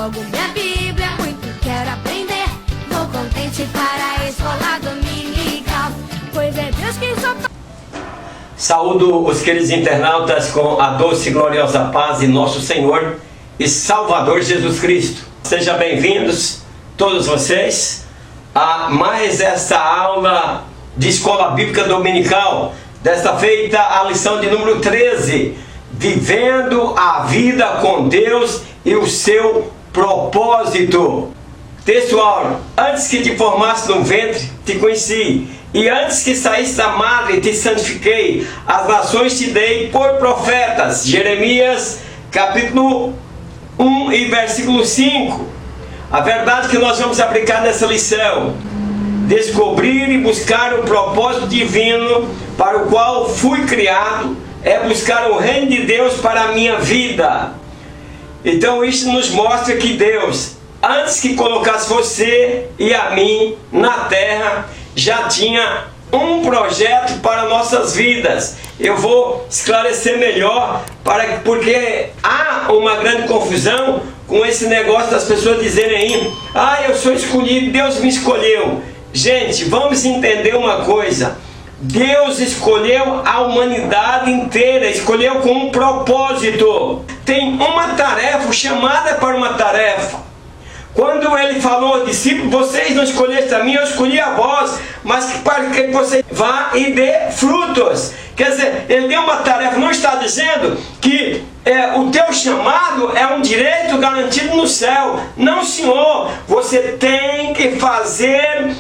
logo minha Bíblia, muito quero aprender. Vou contente para a escola dominical, pois é Deus quem só... Saúdo os queridos internautas com a doce e gloriosa paz de nosso Senhor e Salvador Jesus Cristo. Sejam bem-vindos todos vocês a mais esta aula de Escola Bíblica Dominical. Desta feita a lição de número 13, vivendo a vida com Deus e o seu propósito. Textual: antes que te formasse no ventre, te conheci, e antes que saísse da madre, te santifiquei, as nações te dei por profetas. Jeremias, capítulo 1 e versículo 5. A verdade que nós vamos aplicar nessa lição: descobrir e buscar o propósito divino para o qual fui criado, é buscar o reino de Deus para a minha vida. Então isso nos mostra que Deus, antes que colocasse você e a mim na terra, já tinha um projeto para nossas vidas. Eu vou esclarecer melhor, porque há uma grande confusão com esse negócio das pessoas dizerem aí: ah, eu sou escolhido, Deus me escolheu. Gente, vamos entender uma coisa: Deus escolheu a humanidade inteira, escolheu com um propósito. Tem uma tarefa, chamada para uma tarefa. Quando ele falou aos discípulos: vocês não escolheram a mim, eu escolhi a vós, mas para que você vá e dê frutos. Quer dizer, ele deu uma tarefa. Não está dizendo que o teu chamado é um direito garantido no céu. Não, senhor. Você tem que fazer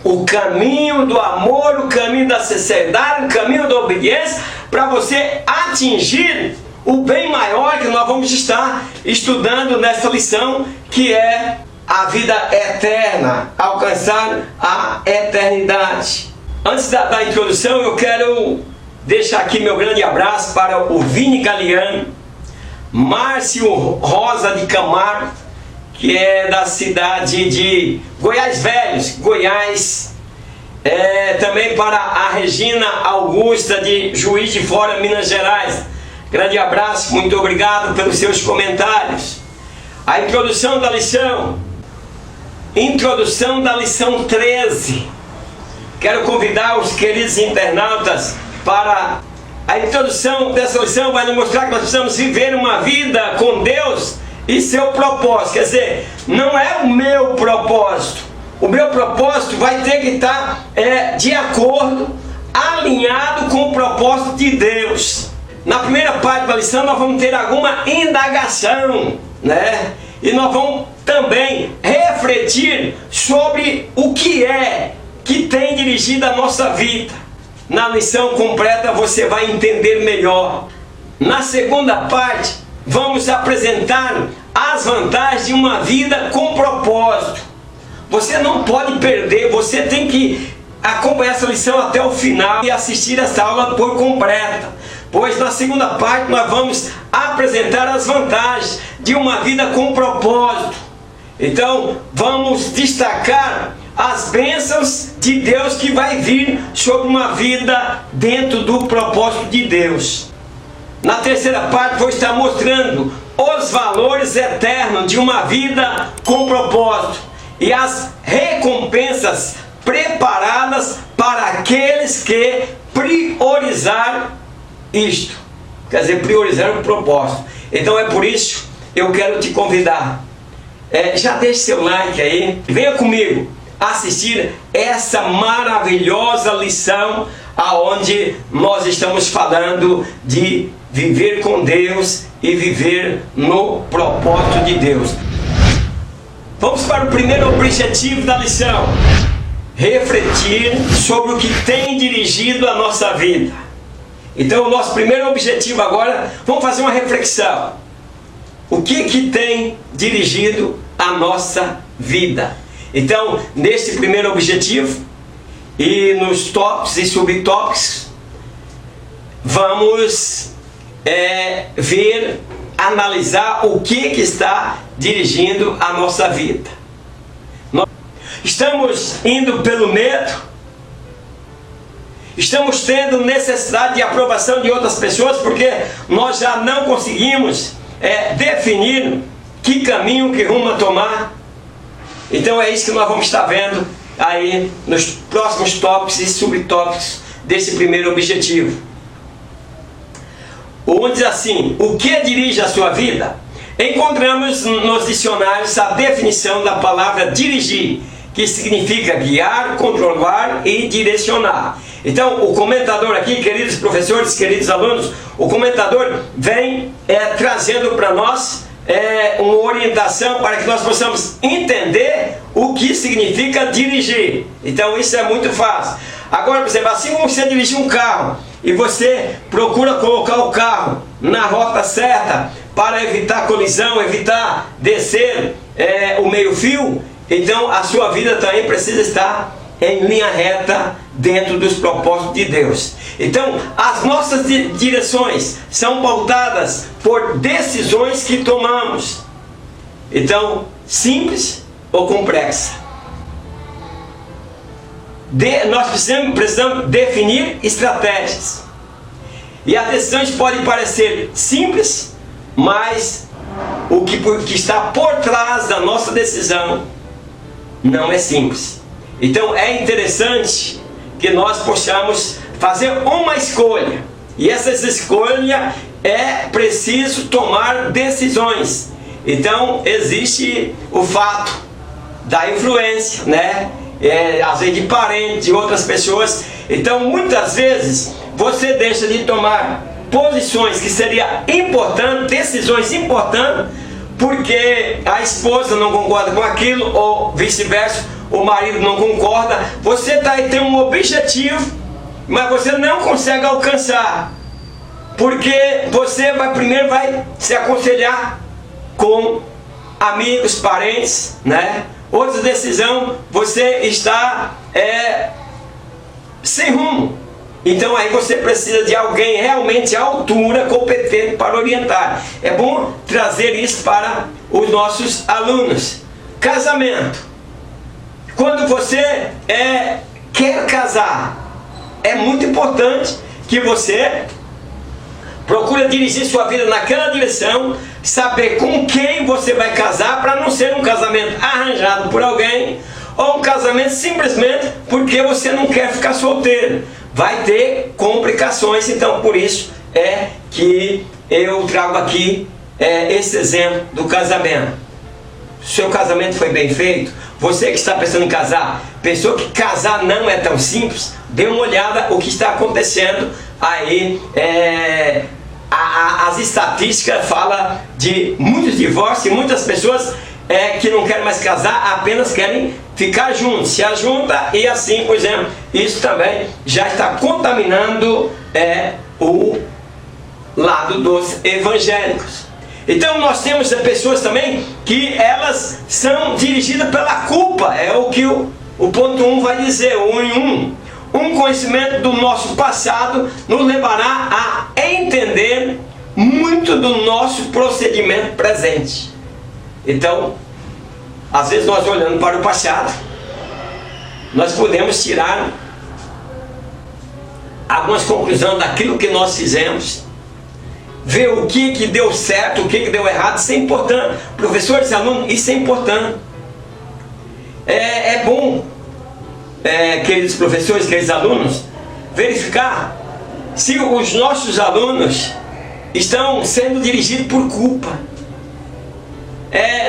o caminho do amor, o caminho da sinceridade, o caminho da obediência, para você atingir o bem maior que nós vamos estar estudando nessa lição, que é a vida eterna, alcançar a eternidade. Antes da introdução, eu quero deixar aqui meu grande abraço para o Vini Galiano, Márcio Rosa de Camargo, que é da cidade de Goiás Velhos, Goiás. Também para a Regina Augusta de Juiz de Fora, Minas Gerais. Grande abraço, muito obrigado pelos seus comentários. A introdução da lição. Introdução da lição 13. Quero convidar os queridos internautas para... A introdução dessa lição vai nos mostrar que nós precisamos viver uma vida com Deus e seu propósito. Quer dizer, não é o meu propósito. O meu propósito vai ter que estar de acordo, alinhado com o propósito de Deus. Na primeira parte da lição nós vamos ter alguma indagação, né? E nós vamos também refletir sobre o que tem dirigido a nossa vida. Na lição completa você vai entender melhor. Na segunda parte vamos apresentar as vantagens de uma vida com propósito. Você não pode perder, você tem que acompanhar essa lição até o final e assistir essa aula por completa. Pois na segunda parte nós vamos apresentar as vantagens de uma vida com propósito. Então vamos destacar as bênçãos de Deus que vai vir sobre uma vida dentro do propósito de Deus. Na terceira parte vou estar mostrando os valores eternos de uma vida com propósito e as recompensas preparadas para aqueles que priorizar isto. Quer dizer, priorizar o propósito. Então é por isso que eu quero te convidar. Já deixe seu like aí. Venha comigo assistir essa maravilhosa lição aonde nós estamos falando de viver com Deus e viver no propósito de Deus. Vamos para o primeiro objetivo da lição: refletir sobre o que tem dirigido a nossa vida. Então o nosso primeiro objetivo agora, vamos fazer uma reflexão. O que tem dirigido a nossa vida? Então, nesse primeiro objetivo e nos tópicos e subtópicos, vamos ver, analisar o que está dirigindo a nossa vida. Nós estamos indo pelo medo, estamos tendo necessidade de aprovação de outras pessoas, porque nós já não conseguimos definir que caminho, que rumo a tomar. Então é isso que nós vamos estar vendo aí nos próximos tópicos e subtópicos desse primeiro objetivo. Onde diz assim: o que dirige a sua vida? Encontramos nos dicionários a definição da palavra dirigir, que significa guiar, controlar e direcionar. Então o comentador aqui, queridos professores, queridos alunos, o comentador vem trazendo para nós uma orientação para que nós possamos entender o que significa dirigir. Então isso é muito fácil. Agora, por exemplo, assim como você dirige um carro e você procura colocar o carro na rota certa para evitar colisão, evitar descer o meio-fio, então a sua vida também precisa estar em linha reta dentro dos propósitos de Deus. Então as nossas direções são pautadas por decisões que tomamos. Então, simples ou complexa, nós precisamos definir estratégias. E as decisões podem parecer simples, mas o que está por trás da nossa decisão não é simples. Então é interessante que nós possamos fazer uma escolha. E essa escolha é preciso tomar decisões. Então existe o fato da influência, né? Às vezes de parentes, de outras pessoas. Então muitas vezes você deixa de tomar posições que seriam importantes, decisões importantes, porque a esposa não concorda com aquilo, ou vice-versa, o marido não concorda. Você tem um objetivo, mas você não consegue alcançar, porque você primeiro vai se aconselhar com amigos, parentes, né? Outra decisão, você está sem rumo. Então aí você precisa de alguém realmente à altura, competente para orientar. É bom trazer isso para os nossos alunos. Casamento. Quando você quer casar, é muito importante que você procure dirigir sua vida naquela direção, saber com quem você vai casar, para não ser um casamento arranjado por alguém, ou um casamento simplesmente porque você não quer ficar solteiro. Vai ter complicações. Então por isso que eu trago aqui esse exemplo do casamento. Seu casamento foi bem feito? Você que está pensando em casar, pensou que casar não é tão simples? Dê uma olhada o que está acontecendo aí. As estatísticas falam de muitos divórcios e muitas pessoas que não querem mais casar, apenas querem ficar juntos, se ajunta, e assim, por exemplo, isso também já está contaminando o lado dos evangélicos. Então nós temos pessoas também que elas são dirigidas pela culpa. É o que o ponto 1 vai dizer, o 1 em 1. Um conhecimento do nosso passado nos levará a entender muito do nosso procedimento presente. Então, às vezes nós olhando para o passado, nós podemos tirar algumas conclusões daquilo que nós fizemos, ver o que deu certo, o que deu errado. Isso é importante. Professores e alunos, isso é importante. É bom, queridos professores, queridos alunos, verificar se os nossos alunos estão sendo dirigidos por culpa.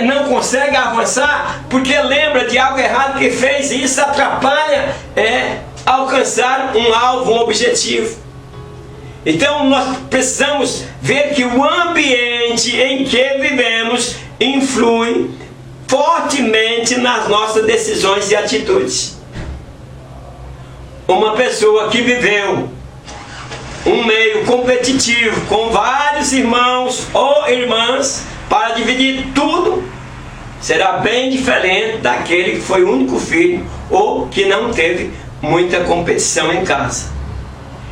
Não consegue avançar porque lembra de algo errado que fez, e isso atrapalha alcançar um alvo, um objetivo. Então nós precisamos ver que o ambiente em que vivemos influi fortemente nas nossas decisões e atitudes. Uma pessoa que viveu um meio competitivo com vários irmãos ou irmãs para dividir tudo, será bem diferente daquele que foi o único filho ou que não teve muita competição em casa.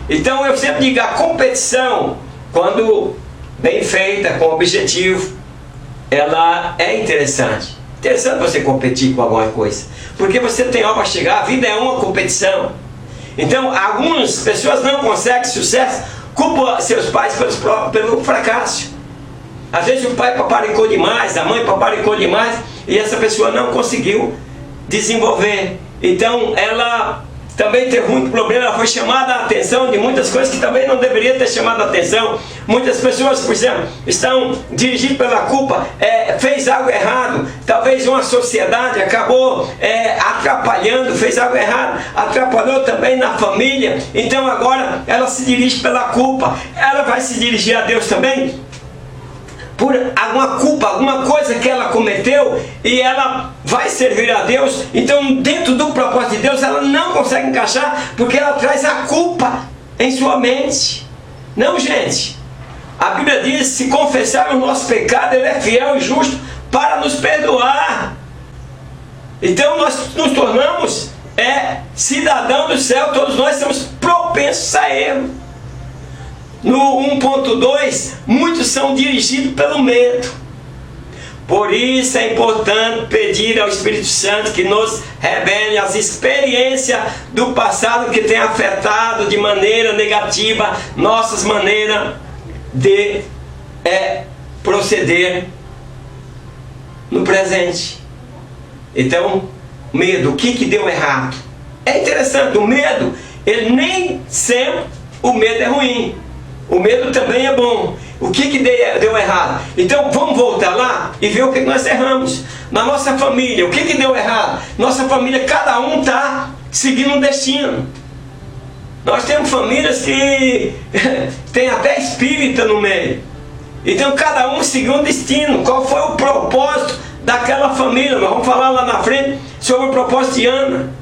Então eu sempre digo, a competição, quando bem feita, com objetivo, ela é interessante. Interessante você competir com alguma coisa, porque você tem algo a chegar. A vida é uma competição. Então algumas pessoas não conseguem sucesso, culpam seus pais pelo fracasso. Às vezes o pai paparicou demais, a mãe paparicou demais, e essa pessoa não conseguiu desenvolver. Então ela também teve muito problema, ela foi chamada a atenção de muitas coisas que também não deveria ter chamado a atenção. Muitas pessoas, por exemplo, estão dirigidas pela culpa, fez algo errado, talvez uma sociedade acabou atrapalhando, fez algo errado, atrapalhou também na família, então agora ela se dirige pela culpa. Ela vai se dirigir a Deus também por alguma culpa, alguma coisa que ela cometeu, e ela vai servir a Deus. Então dentro do propósito de Deus ela não consegue encaixar, porque ela traz a culpa em sua mente. Não, gente, a Bíblia diz: se confessarmos o nosso pecado, Ele é fiel e justo para nos perdoar. Então nós nos tornamos cidadão do céu. Todos nós somos propensos a erro. No 1.2, muitos são dirigidos pelo medo. Por isso é importante pedir ao Espírito Santo que nos revele as experiências do passado que tem afetado de maneira negativa nossas maneiras de proceder no presente. Então, medo, o que deu errado? É interessante, o medo, ele nem sempre o medo é ruim. O medo também é bom. O que deu errado? Então vamos voltar lá e ver o que nós erramos. Na nossa família, o que deu errado? Nossa família, cada um está seguindo um destino. Nós temos famílias que tem até espírita no meio. Então cada um seguiu um destino. Qual foi o propósito daquela família? Nós vamos falar lá na frente sobre o propósito de Ana.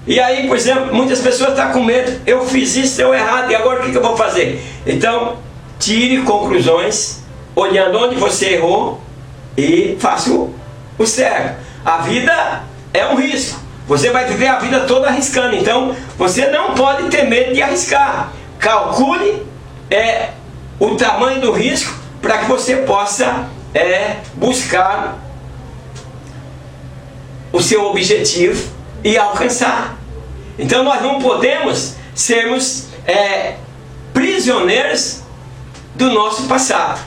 E aí, por exemplo, muitas pessoas estão com medo. Eu fiz isso, deu errado, e agora o que eu vou fazer? Então, tire conclusões, olhando onde você errou, e faça o certo. A vida é um risco. Você vai viver a vida toda arriscando. Então, você não pode ter medo de arriscar. Calcule o tamanho do risco para que você possa buscar o seu objetivo e alcançar. Então nós não podemos sermos prisioneiros do nosso passado.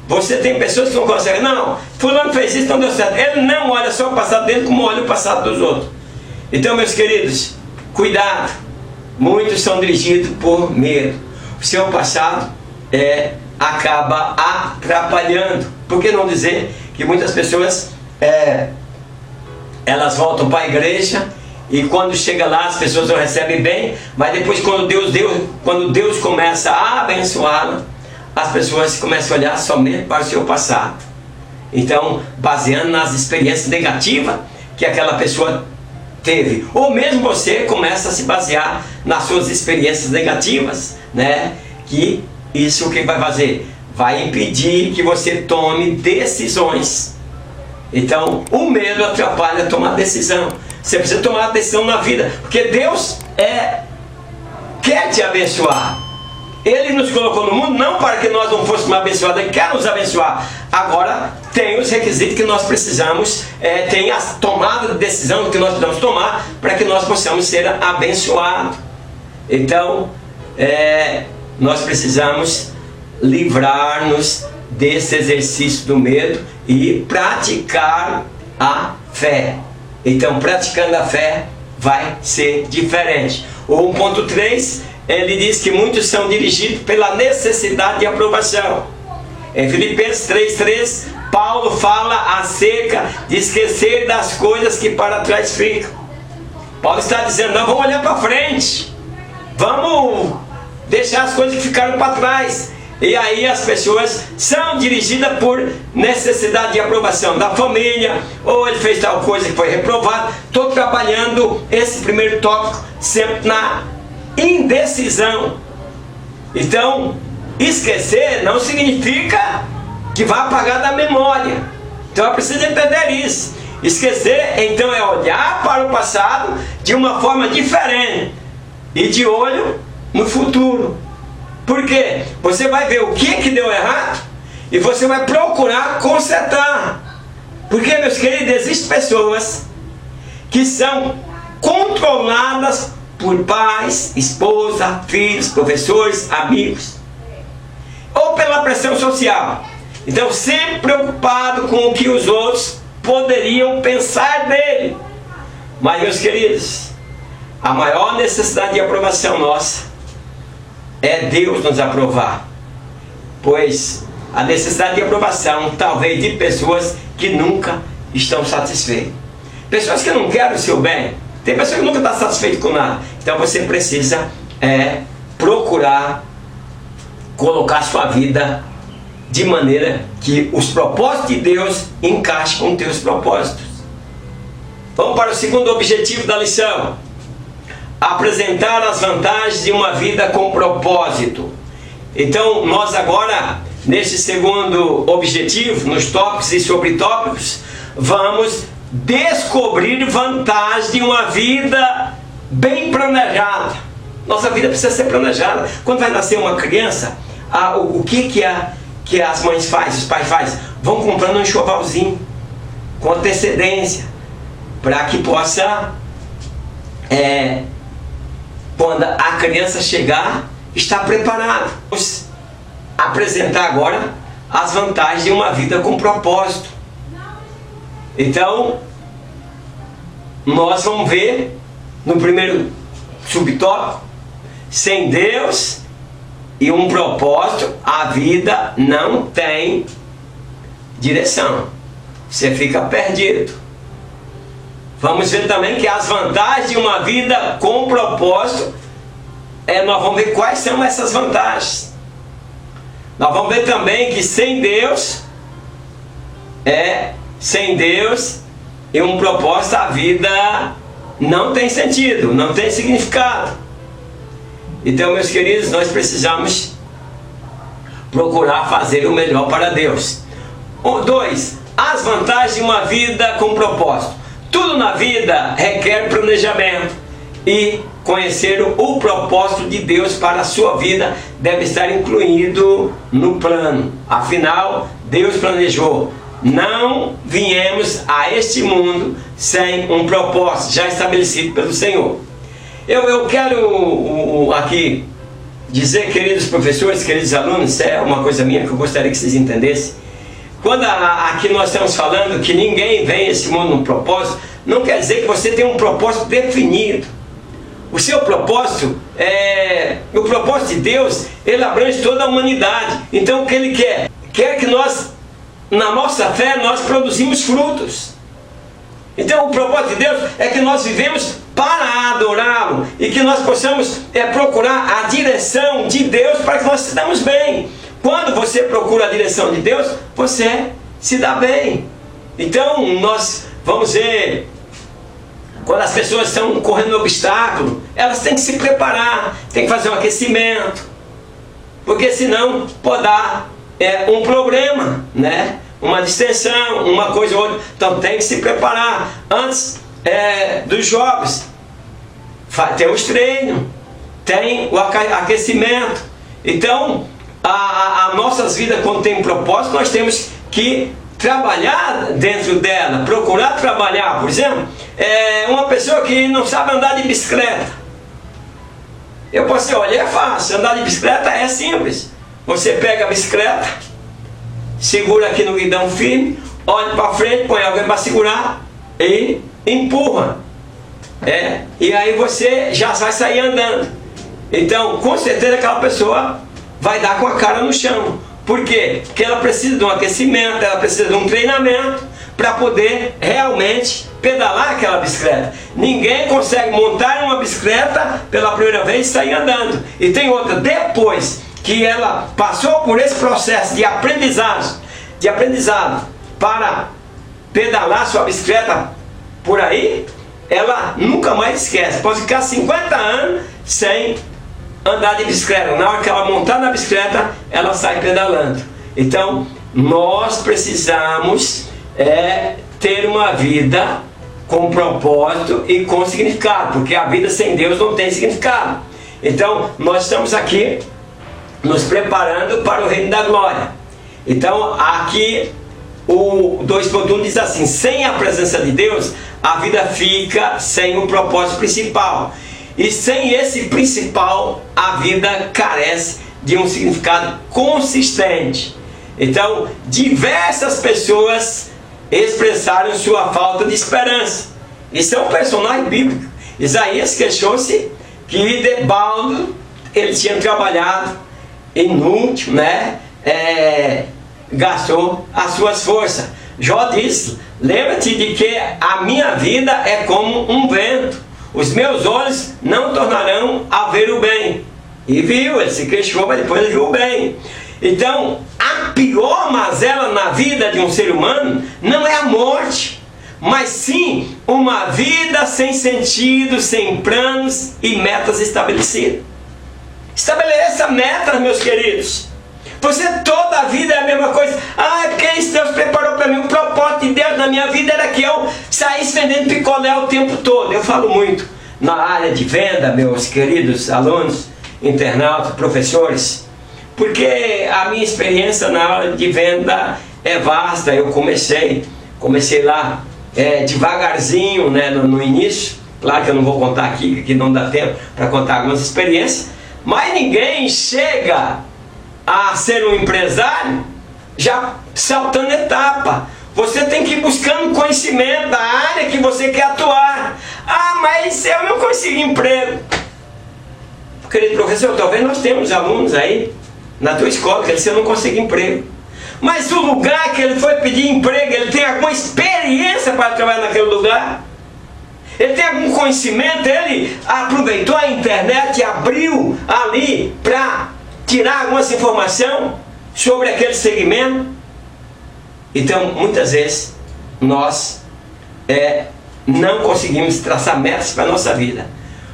Você tem pessoas que não conseguem, não, fulano fez isso, não deu certo. Ele não olha só o passado dele como olha o passado dos outros. Então, meus queridos, cuidado. Muitos são dirigidos por medo. O seu passado acaba atrapalhando. Por que não dizer que muitas pessoas elas voltam para a igreja, e quando chega lá as pessoas não recebem bem, mas depois quando Deus começa a abençoá-la, as pessoas começam a olhar somente para o seu passado. Então, baseando nas experiências negativas que aquela pessoa teve, ou mesmo você começa a se basear nas suas experiências negativas, né? Que isso o que vai fazer? Vai impedir que você tome decisões. Então, o medo atrapalha a tomar decisão. Você precisa tomar a decisão na vida, porque Deus quer te abençoar. Ele nos colocou no mundo não para que nós não fôssemos abençoados, Ele quer nos abençoar. Agora, tem os requisitos que nós precisamos, tem a tomada de decisão que nós precisamos tomar para que nós possamos ser abençoados. Então, nós precisamos livrar-nos desse exercício do medo e praticar a fé. Então, praticando a fé vai ser diferente. O 1.3, ele diz que muitos são dirigidos pela necessidade de aprovação. Em Filipenses 3.3, Paulo fala acerca de esquecer das coisas que para trás ficam. Paulo está dizendo, não, vamos olhar para frente. Vamos deixar as coisas que ficaram para trás. E aí as pessoas são dirigidas por necessidade de aprovação da família, ou ele fez tal coisa que foi reprovado. Estou trabalhando esse primeiro tópico sempre na indecisão. Então, esquecer não significa que vai apagar da memória. Então eu preciso entender isso. Esquecer, então, é olhar para o passado de uma forma diferente e de olho no futuro. Por quê? Você vai ver o que deu errado e você vai procurar consertar. Porque, meus queridos, existem pessoas que são controladas por pais, esposa, filhos, professores, amigos, ou pela pela pressão social. Então, sempre preocupado com o que os outros poderiam pensar dele. Mas, meus queridos, a maior necessidade de aprovação nossa é Deus nos aprovar. Pois a necessidade de aprovação, talvez, de pessoas que nunca estão satisfeitas. Pessoas que não querem o seu bem. Tem pessoas que nunca estão satisfeitas com nada. Então você precisa procurar colocar sua vida de maneira que os propósitos de Deus encaixem com os teus propósitos. Vamos para o segundo objetivo da lição. Apresentar as vantagens de uma vida com propósito. Então nós agora, nesse segundo objetivo, nos tópicos e sobretópicos, vamos descobrir vantagens de uma vida bem planejada. Nossa vida precisa ser planejada. Quando vai nascer uma criança, o que as mães fazem, os pais fazem? Vão comprando um enxovalzinho com antecedência, para que possa, quando a criança chegar, estar preparado. Vamos apresentar agora as vantagens de uma vida com propósito. Então, nós vamos ver no primeiro subtópico: sem Deus e um propósito, a vida não tem direção. Você fica perdido. Vamos ver também que as vantagens de uma vida com propósito, nós vamos ver quais são essas vantagens. Nós vamos ver também que sem Deus e um propósito, a vida não tem sentido, não tem significado. Então, meus queridos, nós precisamos procurar fazer o melhor para Deus. 2. As vantagens de uma vida com propósito. Tudo na vida requer planejamento, e conhecer o propósito de Deus para a sua vida deve estar incluído no plano. Afinal, Deus planejou. Não viemos a este mundo sem um propósito já estabelecido pelo Senhor. Eu quero aqui dizer, queridos professores, queridos alunos, isso é uma coisa minha que eu gostaria que vocês entendessem. Quando aqui nós estamos falando que ninguém vem a esse mundo num propósito, não quer dizer que você tem um propósito definido. O seu propósito, o propósito de Deus, ele abrange toda a humanidade. Então o que ele quer? Quer que nós, na nossa fé, nós produzimos frutos. Então o propósito de Deus é que nós vivemos para adorá-lo, e que nós possamos procurar a direção de Deus para que nós se damos bem. Quando você procura a direção de Deus, você se dá bem. Então nós vamos ver, quando as pessoas estão correndo um obstáculo, elas têm que se preparar, têm que fazer um aquecimento, porque senão pode dar um problema, né? Uma distensão, uma coisa ou outra. Então tem que se preparar. Antes dos jogos, tem os treinos, tem o aquecimento. Então, as nossas vidas, quando tem um propósito, nós temos que trabalhar dentro dela, procurar trabalhar. Por exemplo, uma pessoa que não sabe andar de bicicleta. Eu posso dizer, olha, é fácil, andar de bicicleta é simples. Você pega a bicicleta, segura aqui no guidão firme, olha para frente, põe alguém para segurar e empurra. E aí você já vai sair andando. Então, com certeza aquela pessoa vai dar com a cara no chão. Por quê? Porque ela precisa de um aquecimento, ela precisa de um treinamento para poder realmente pedalar aquela bicicleta. Ninguém consegue montar uma bicicleta pela primeira vez e sair andando. E tem outra, depois que ela passou por esse processo de aprendizado para pedalar sua bicicleta por aí, ela nunca mais esquece. Pode ficar 50 anos sem andar de bicicleta. Na hora que ela montar na bicicleta, ela sai pedalando. Então, nós precisamos ter uma vida com propósito e com significado, porque a vida sem Deus não tem significado. Então, nós estamos aqui nos preparando para o reino da glória. Então, aqui o 2.1 diz assim: sem a presença de Deus, a vida fica sem o propósito principal. E sem esse principal, a vida carece de um significado consistente. Então, diversas pessoas expressaram sua falta de esperança. Isso é um personagem bíblico. Isaías queixou-se que Debaldo, ele tinha trabalhado inútil, né? Gastou as suas forças. Jó disse: lembra-te de que a minha vida é como um vento, os meus olhos não tornarão a ver o bem. E viu, ele se queixou, mas depois ele viu o bem. Então, a pior mazela na vida de um ser humano não é a morte, mas sim uma vida sem sentido, sem planos e metas estabelecidas. Estabeleça metas, meus queridos. Você toda a vida é a mesma coisa. É porque isso Deus preparou para mim. O propósito de Deus na minha vida era que eu saísse vendendo picolé o tempo todo. Eu falo muito na área de venda, meus queridos alunos, internautas, professores, porque a minha experiência na área de venda é vasta. Eu comecei lá devagarzinho, né, no início. Claro que eu não vou contar aqui, que não dá tempo para contar algumas experiências, mas ninguém chega a ser um empresário já saltando etapa. Você tem que ir buscando conhecimento da área que você quer atuar. Mas eu não consegui emprego. Querido professor, talvez nós temos alunos aí na tua escola que você não conseguiu emprego, mas o lugar que ele foi pedir emprego, ele tem alguma experiência para trabalhar naquele lugar? Ele tem algum conhecimento? Ele aproveitou a internet e abriu ali para tirar algumas informações sobre aquele segmento? Então, muitas vezes, nós não conseguimos traçar metas para a nossa vida,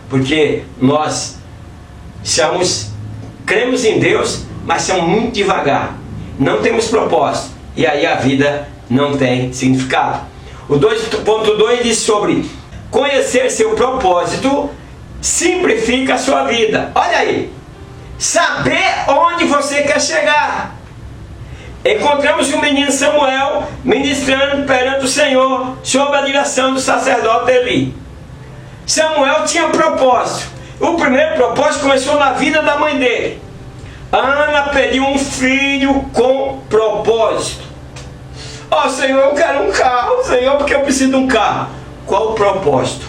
porque nós cremos em Deus, mas somos muito devagar, não temos propósito, e aí a vida não tem significado. O 2.2 diz sobre conhecer seu propósito simplifica a sua vida. Olha aí, saber onde você quer chegar. Encontramos o menino Samuel ministrando perante o Senhor sob a direção do sacerdote Eli. Samuel tinha propósito. O primeiro propósito começou na vida da mãe dele. Ana pediu um filho com propósito. Senhor, eu quero um carro, Senhor, porque eu preciso de um carro. Qual o propósito?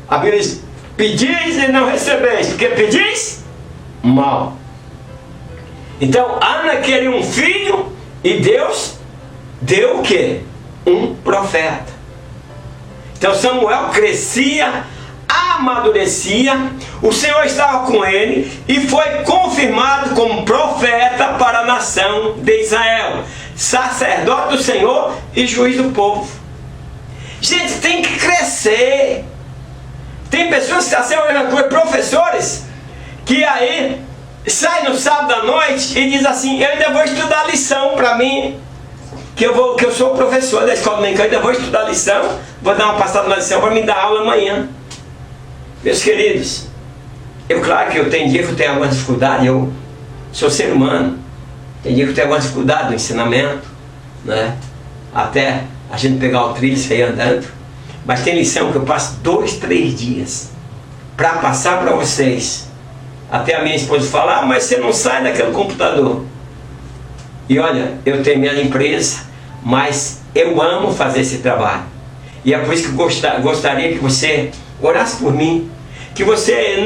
A Bíblia diz: pedis e não recebeis, porque pedis mal. Então Ana queria um filho e Deus deu o quê? Um profeta. Então Samuel crescia, amadurecia, o Senhor estava com ele e foi confirmado como profeta para a nação de Israel, sacerdote do Senhor e juiz do povo. Gente, tem que crescer. Tem pessoas que estão sendo professores que aí sai no sábado à noite e diz assim: eu ainda vou estudar lição para mim, que eu sou professor da escola dominical, eu ainda vou estudar lição, vou dar uma passada na lição para me dar aula amanhã. Meus queridos, claro que eu tenho dia que eu tenho alguma dificuldade, eu sou ser humano, tem dia que eu tenho alguma dificuldade no ensinamento, né? Até a gente pegar o trilho e sair andando, mas tem lição que eu passo 2, 3 dias para passar para vocês. Até a minha esposa fala: mas você não sai daquele computador. E olha, eu tenho minha empresa, mas eu amo fazer esse trabalho. E é por isso que eu gostaria que você orasse por mim, que você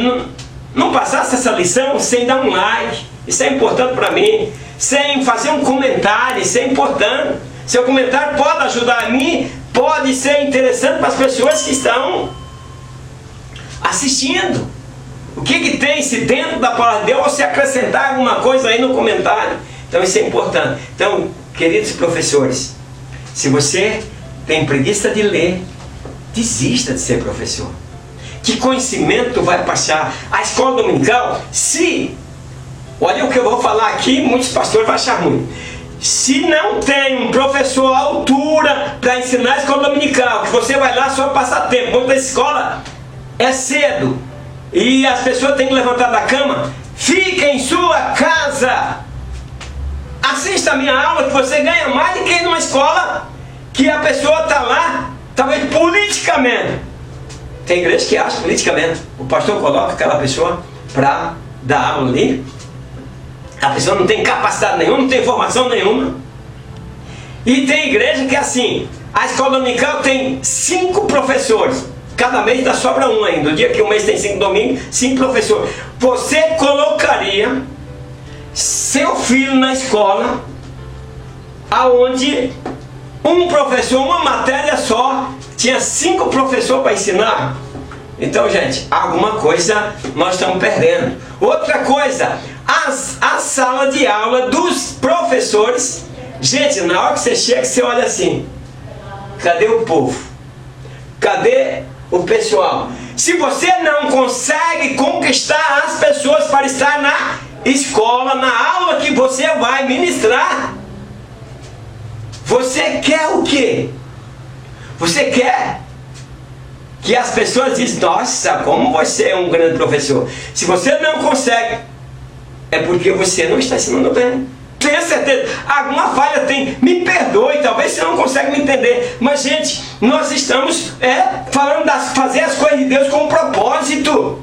não passasse essa lição sem dar um like. Isso é importante para mim. Sem fazer um comentário, isso é importante. Seu comentário pode ajudar a mim, pode ser interessante para as pessoas que estão assistindo. O que tem se dentro da palavra de Deus, você acrescentar alguma coisa aí no comentário. Então isso é importante. Então, queridos professores, se você tem preguiça de ler, desista de ser professor. Que conhecimento vai passar? A escola dominical, olha o que eu vou falar aqui, muitos pastores vão achar ruim. Se não tem um professor à altura para ensinar a escola dominical, que você vai lá só passar tempo, quando a escola é cedo e as pessoas têm que levantar da cama, fique em sua casa. Assista a minha aula, que você ganha mais do que ir numa escola que a pessoa está lá, talvez politicamente. Tem igreja que acha politicamente. O pastor coloca aquela pessoa para dar aula ali. A pessoa não tem capacidade nenhuma, não tem formação nenhuma. E tem igreja que é assim, a escola dominical tem 5 professores. Cada mês dá sobra um ainda. O dia que o mês tem 5 domingos, 5 professores. Você colocaria seu filho na escola aonde um professor, uma matéria só, tinha 5 professores para ensinar? Então, gente, alguma coisa nós estamos perdendo. Outra coisa, a sala de aula dos professores. Gente, na hora que você chega, você olha assim: cadê o povo? Cadê o pessoal? Se você não consegue conquistar as pessoas para estar na escola, na aula que você vai ministrar, você quer o quê? Você quer que as pessoas dizem: nossa, como você é um grande professor. Se você não consegue, é porque você não está ensinando bem. Tenha certeza, alguma falha tem, me perdoe, talvez você não consegue me entender, mas gente, nós estamos falando de fazer as coisas de Deus com um propósito.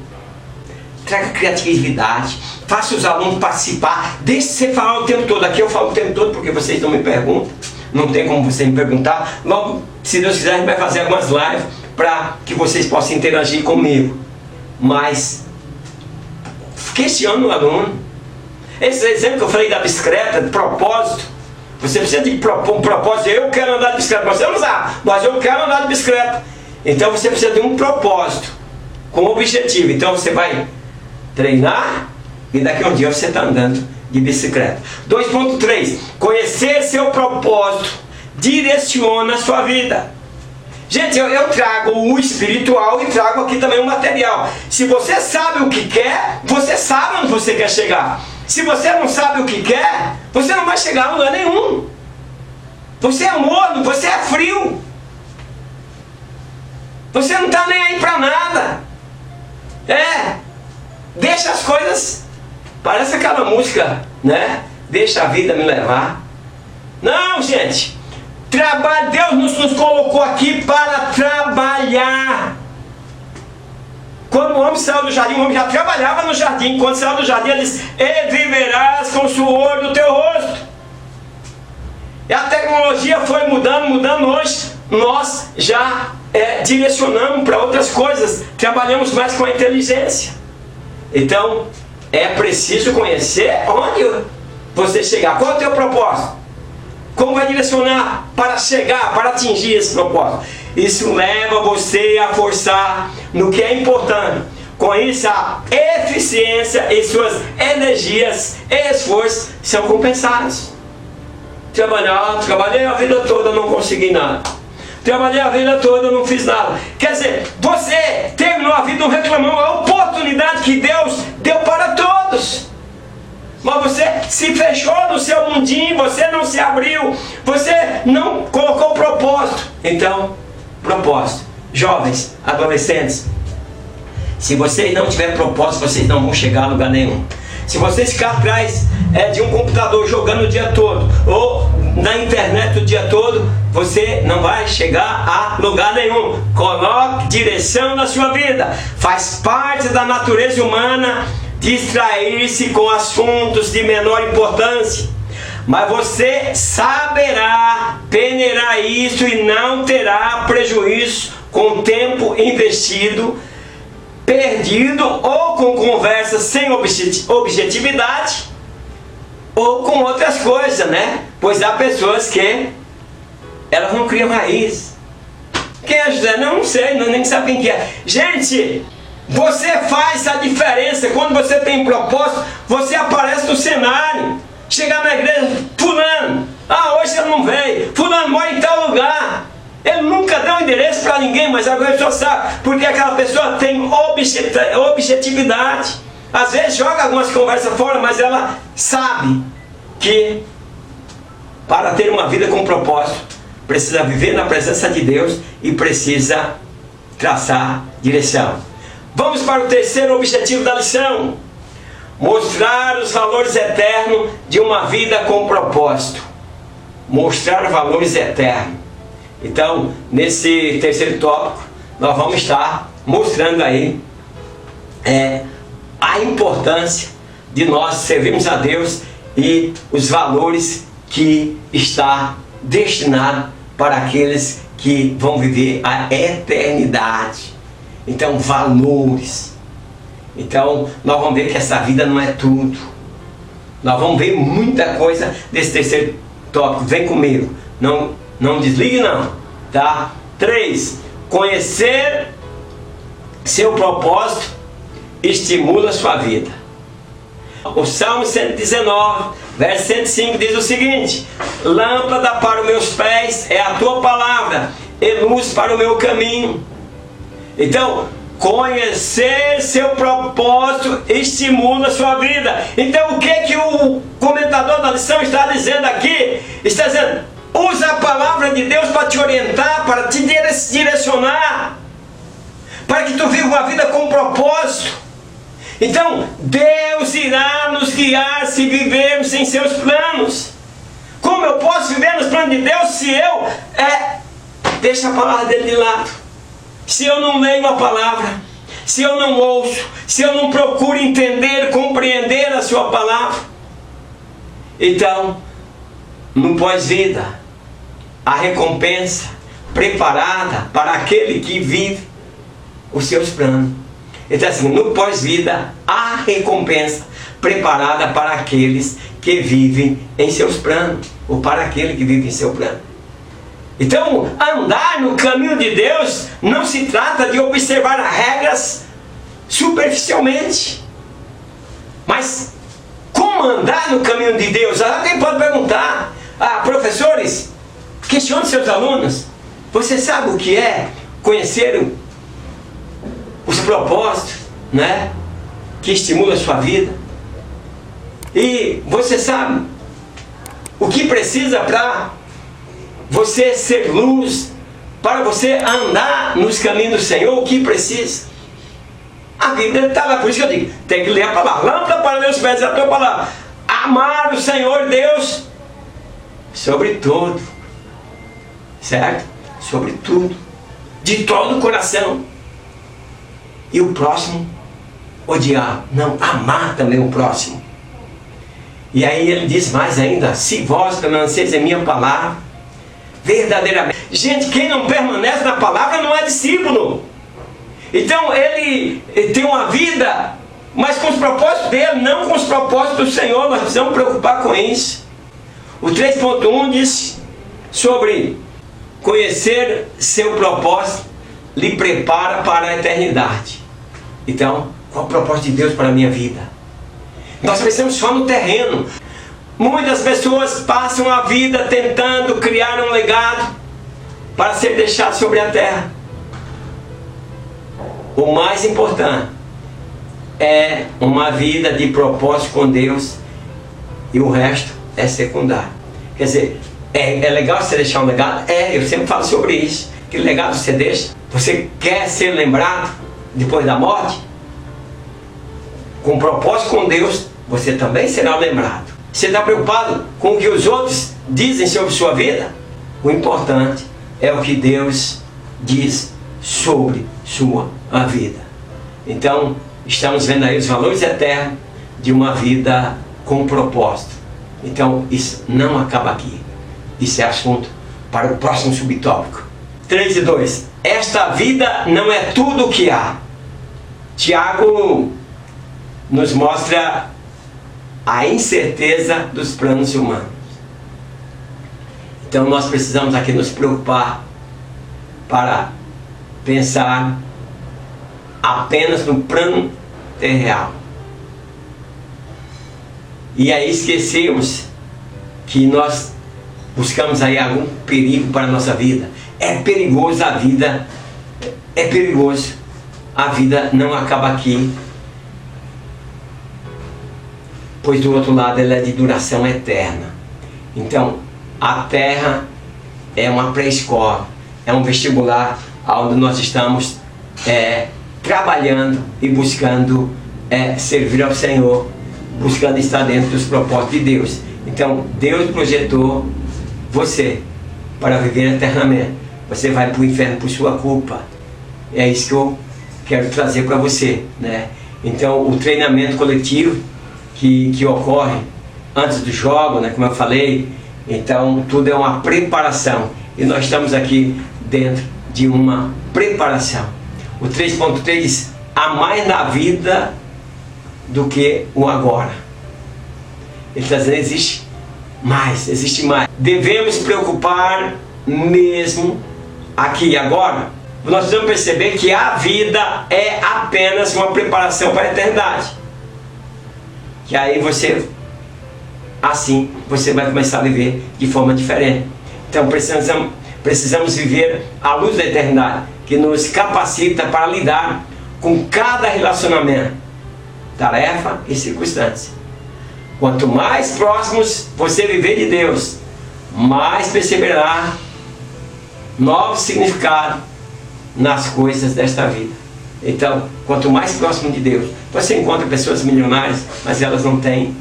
Traga criatividade, faça os alunos participar, deixe você falar o tempo todo. Aqui eu falo o tempo todo porque vocês não me perguntam, não tem como você me perguntar. Logo, se Deus quiser, a gente vai fazer algumas lives para que vocês possam interagir comigo. Mas questione o aluno. Esse exemplo que eu falei da bicicleta, de propósito, você precisa de um propósito. Eu quero andar de bicicleta, você não sabe, mas eu quero andar de bicicleta. Então você precisa de um propósito, com objetivo. Então você vai treinar e daqui a um dia você está andando de bicicleta. 2.3, conhecer seu propósito direciona a sua vida. Gente, eu trago o espiritual e trago aqui também o material. Se você sabe o que quer, você sabe onde você quer chegar. Se você não sabe o que quer, você não vai chegar a lugar nenhum. Você é morno, você é frio. Você não está nem aí para nada. Deixa as coisas. Parece aquela música, né? Deixa a vida me levar. Não, gente. Deus nos colocou aqui para trabalhar. Quando o homem saiu do jardim, o homem já trabalhava no jardim. Quando saiu do jardim, ele disse: e viverás com o suor do teu rosto. E a tecnologia foi mudando. Hoje nós já direcionamos para outras coisas. Trabalhamos mais com a inteligência. Então é preciso conhecer onde você chegar. Qual é o teu propósito? Como vai direcionar para chegar, para atingir esse propósito? Isso leva você a forçar no que é importante. Com isso, a eficiência e suas energias e esforços são compensados. Trabalhei a vida toda, não consegui nada. Trabalhei a vida toda, não fiz nada. Quer dizer, você terminou a vida não reclamando a oportunidade que Deus deu para todos. Mas você se fechou no seu mundinho, você não se abriu, você não colocou propósito. Então, propósito. Jovens, adolescentes, se vocês não tiverem propósito, vocês não vão chegar a lugar nenhum. Se vocês ficar atrás de um computador jogando o dia todo, ou na internet o dia todo, você não vai chegar a lugar nenhum. Coloque direção na sua vida. Faz parte da natureza humana distrair-se com assuntos de menor importância, mas você saberá peneirar isso e não terá prejuízo com tempo investido, perdido, ou com conversas sem objetividade, ou com outras coisas, né? Pois há pessoas que elas não criam raiz. Quem é José? Não sei, nem sabe quem que é. Gente, você faz a diferença. Quando você tem propósito, você aparece no cenário. Chegar na igreja: fulano, hoje ele não veio, fulano mora em tal lugar. Ele nunca deu endereço para ninguém, mas agora a pessoa sabe, porque aquela pessoa tem objetividade. Às vezes joga algumas conversas fora, mas ela sabe que para ter uma vida com propósito, precisa viver na presença de Deus e precisa traçar direção. Vamos para o terceiro objetivo da lição: mostrar os valores eternos de uma vida com propósito. Mostrar valores eternos. Então, nesse terceiro tópico, nós vamos estar mostrando aí a importância de nós servirmos a Deus e os valores que está destinado para aqueles que vão viver a eternidade. Então, valores. Então, nós vamos ver que essa vida não é tudo. Nós vamos ver muita coisa desse terceiro tópico. Vem comigo. Não desligue não. Tá? 3. Conhecer seu propósito estimula a sua vida. O Salmo 119, verso 105 diz o seguinte: lâmpada para os meus pés é a tua palavra e luz para o meu caminho. Então, conhecer seu propósito estimula a sua vida. Então, o que o comentador da lição está dizendo aqui? Está dizendo, usa a palavra de Deus para te orientar, para te direcionar, para que tu viva uma vida com propósito. Então, Deus irá nos guiar se vivermos em seus planos. Como eu posso viver nos planos de Deus se eu deixo a palavra dele de lado? Se eu não leio a palavra, se eu não ouço, se eu não procuro entender, compreender a sua palavra. Então, no pós-vida, a recompensa preparada para aquele que vive os seus planos. Então assim, no pós-vida, há recompensa preparada para aqueles que vivem em seus planos, ou para aquele que vive em seu plano. Então, andar no caminho de Deus não se trata de observar as regras superficialmente. Mas, como andar no caminho de Deus? Alguém pode perguntar, professores, questione seus alunos, você sabe o que é conhecer os propósitos, né, que estimulam a sua vida? E você sabe o que precisa para você ser luz, para você andar nos caminhos do Senhor? O que precisa? A Bíblia está lá, por isso que eu digo, tem que ler a palavra. Lâmpada para meus pés é a tua palavra. Amar o Senhor Deus sobre tudo, certo? Sobre tudo, de todo o coração. E o próximo odiar. Não, amar também o próximo. E aí ele diz mais ainda: se vós permaneceis em minha palavra, verdadeiramente. Gente, quem não permanece na palavra não é discípulo. Então ele tem uma vida, mas com os propósitos dele, não com os propósitos do Senhor. Nós precisamos preocupar com isso. O 3.1 diz sobre conhecer seu propósito lhe prepara para a eternidade. Então, qual é o propósito de Deus para a minha vida? Nós pensamos só no terreno. Muitas pessoas passam a vida tentando criar um legado para ser deixado sobre a terra. O mais importante é uma vida de propósito com Deus, e o resto é secundário. Quer dizer, é legal você deixar um legado? Eu sempre falo sobre isso. Que legado você deixa? Você quer ser lembrado depois da morte? Com propósito com Deus, você também será lembrado. Você está preocupado com o que os outros dizem sobre sua vida? O importante é o que Deus diz sobre sua vida. Então, estamos vendo aí os valores eternos de uma vida com propósito. Então, isso não acaba aqui. Isso é assunto para o próximo subtópico. 3:2. Esta vida não é tudo o que há. Tiago nos mostra a incerteza dos planos humanos. Então nós precisamos aqui nos preocupar para pensar apenas no plano terrenal. E aí esquecemos que nós buscamos aí algum perigo para a nossa vida. É perigoso a vida, é perigoso. A vida não acaba aqui, pois do outro lado ela é de duração eterna. Então, a terra é uma pré-escola, é um vestibular onde nós estamos trabalhando e buscando servir ao Senhor, buscando estar dentro dos propósitos de Deus. Então, Deus projetou você para viver eternamente. Você vai para o inferno por sua culpa. É isso que eu quero trazer para você, né? Então o treinamento coletivo que ocorre antes do jogo, né, como eu falei, então tudo é uma preparação. E nós estamos aqui dentro de uma preparação. O 3.3, há mais na vida do que o agora. Ele está dizendo, existe mais. Devemos preocupar mesmo aqui e agora. Nós precisamos perceber que a vida é apenas uma preparação para a eternidade. Que aí você vai começar a viver de forma diferente. Então precisamos viver à luz da eternidade, que nos capacita para lidar com cada relacionamento, tarefa e circunstância. Quanto mais próximos você viver de Deus, mais perceberá novos significados nas coisas desta vida. Então, quanto mais próximo de Deus, você encontra pessoas milionárias, mas elas não têm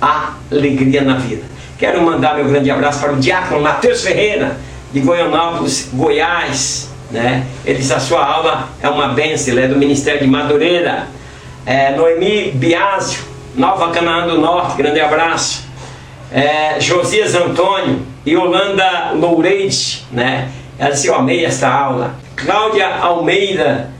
alegria na vida. Quero mandar meu grande abraço para o diácono Matheus Ferreira, de Goianópolis, Goiás, né? Ele diz, a sua aula é uma bênção, ele é do Ministério de Madureira. Noemi Biásio, Nova Canaã do Norte, grande abraço. Josias Antônio e Holanda Loureide, né? Ela disse, eu amei esta aula. Cláudia Almeida,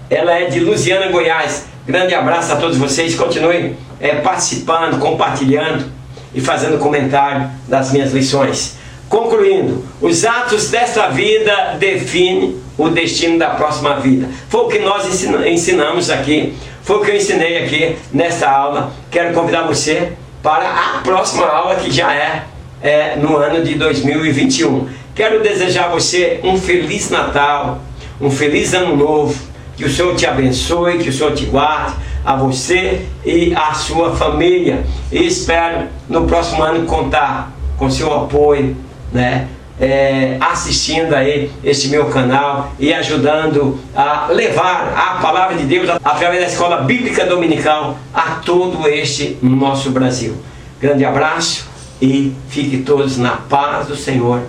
ela é de Lusiana, Goiás. Grande abraço a todos vocês, continuem participando, compartilhando e fazendo comentário das minhas lições. Concluindo, os atos desta vida definem o destino da próxima vida. Foi o que nós ensinamos aqui, foi o que eu ensinei aqui nesta aula. Quero convidar você para a próxima aula, que já é no ano de 2021. Quero desejar a você um Feliz Natal, um Feliz Ano Novo, que o Senhor te abençoe, que o Senhor te guarde, a você e a sua família. E espero no próximo ano contar com seu apoio, né? Assistindo aí este meu canal e ajudando a levar a palavra de Deus através da Escola Bíblica Dominical a todo este nosso Brasil. Grande abraço e fiquem todos na paz do Senhor.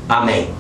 Amém.